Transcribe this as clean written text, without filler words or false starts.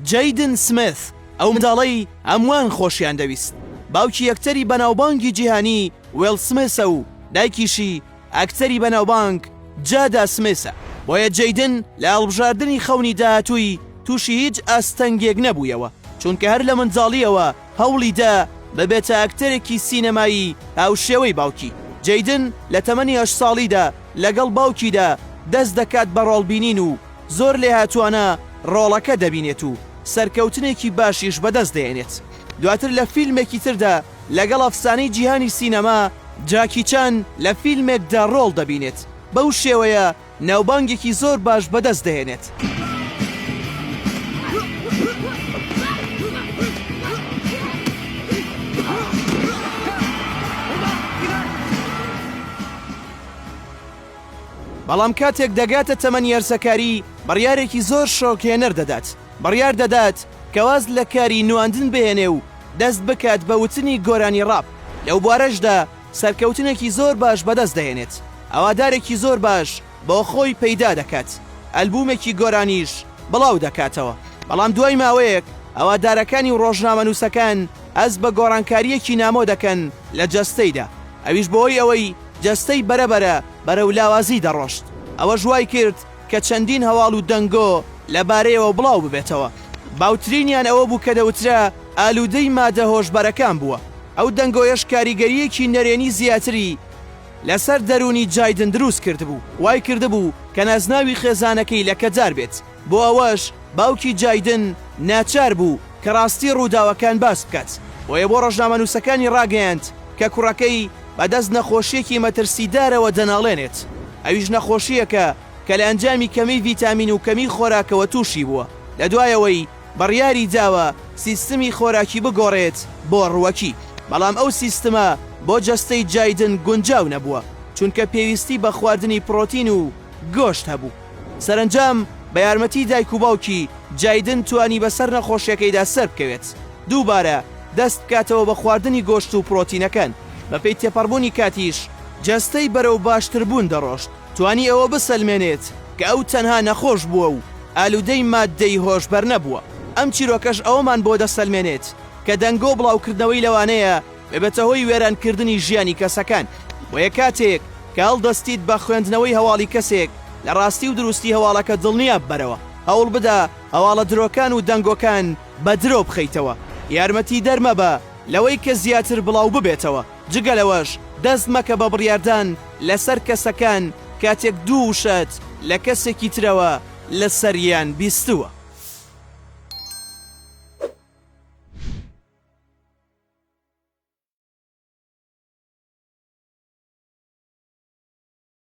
جەیدن سمیث ئەو منداڵەی هەمووان خۆشیان دەویست. باوکی ئەکتەری بەناوبانگی جیهانی وێل سمیثە و دایکیشی ئەکتەری بەناوبانگ جادا سمیثە. بۆیە جەیدن لە هەڵبژاردننی خەونی داهاتووی تووشی هیچ ئاستەنگێک نەبوویەوە، چونکە هەر لە منداڵیەوە هەوڵیدا ببێتە ئەکتەرێکی سینەمایی هاوشێوەی باوکی. جەیدن لە تەمەنی 8 ساڵیدا لەگەڵ باوکیدا دەست دەکات بە ڕۆڵبینین و زۆر لێ هاتووانە ڕۆڵەکە دەبینێت و سەرکەوتنێکی باشیش بەدەست دێنێت. دواتر لە فیلمێکی تردا لەگەڵ ئەفسانەی جیهانی سینەما جاکی چان لە فیلمێکدا ڕۆڵ دەبینێت. بەو شێوەیە ناوبانگێکی زۆر باش بەدەست دەهێنێت. بەڵام کاتێک دەگاتە تەمەنی یارسەکاری بڕیارێکی زۆر شۆکێنەر دەدات. بڕیار دەدات کەواز لە کاری نواندن بهێنێ و دەست بکات بە وتنی گۆرانی ڕاپ. لەو بوارەشدا سەرکەوتنێکی زۆر باش بەدەست دەهێنێت. ئەوادارێکی زۆر باش بۆ خۆی پەیدا دەکات. ئەلبومێکی گۆرانیش بڵاو دەکاتەوە. بەڵام دوای ماوەیەک ئەوادارەکانی و ڕۆژنامەنووسەکان ئەس بە گۆڕانکاریەکی نامۆ دەکەن لە جەستەیدا. ئەویش بۆی ئەوەی جەستەی بەرەبەرە بەرەو لاوازی دەڕۆشت. ئەوە ژوای کرد کە چەندین هەواڵ و دەنگۆ لەبارەیەوە بڵاو ببێتەوە. باوترینیان ئەوە بوو کە دەوترا ئالوودەی مادە هۆشبەرەکان بووە. ئەو دەنگۆیەش کاریگەریەکی نەرێنی زیاتری لەسەر دەرونی جایدن دروست کردبوو. وای کردبوو کە نازناوی خێزانەکەی لە کەجار بێت. بۆ ئەوەش باوکی جایدن ناچار بوو کە ڕاستی ڕووداوەکان باس بکات. بۆیە بۆ ڕۆژنامەنووسەکانی ڕاگەیاند کە کوڕەکەی بەدەست نەخۆشیەکی مەترسیدارەوە دەناڵێنێت. ئەویش نەخۆشیەکە کە لە ئەنجامی کەمی ڤیتامین و کەمی خۆراکەوە تووشی بووە. لە دوایەوەی بڕیاری داوە سیستمی خۆراکی بگۆڕێت بۆ ڕووەکی. بەڵام ئەو سیستمە بۆ جەستەی جایدن گونجاو نەبووە، چونکە پێویستی بە خواردنی پرۆتین و گۆشت هەبوو. سەرنجام بە یارمەتی دایک و باوکی جایدن توانی بەسەر نەخۆشیەکەیدا سەر بکەوێت. دووبارە دەست بکاتەوە بە خواردنی گۆشت و پرۆتینەکان. بەپێی تێپەڕبوونی کاتیش جەستەی بەرەو باشتربوون دەڕۆشت. توانی ئەوە بسەلمێنێت کە ئەو تەنها نەخۆش بووە و ئالوودەی مادەی هۆشبەر نەبووە. ئەم چیرۆکەش ئەوەمان بۆ دەسەلمێنێت کە دەنگۆ بڵاوکردنەوەی لەوانەیە بێتە هۆی وێرانکردنی ژیانی کەسەکان. بۆیە کاتێک کە هەڵدەستیت بە خوێندنەوەی هەواڵی کەسێک لە ڕاستی و دروستی هەواڵەکە دڵنیاب بەرەوە. هەوڵ بدە هەواڵە درۆکان و دەنگۆکان بە درۆ بخەیتەوە. یارمەتی دەرمە بە لەوەی کە زیاتر بڵاو ببێتەوە. جگەلەوەش دەست مەکە بە بڕیاردان لەسەر کەسەکان کاتێک دوو وشت لە کەسێکی ترەوە لە سەریان بیستووە.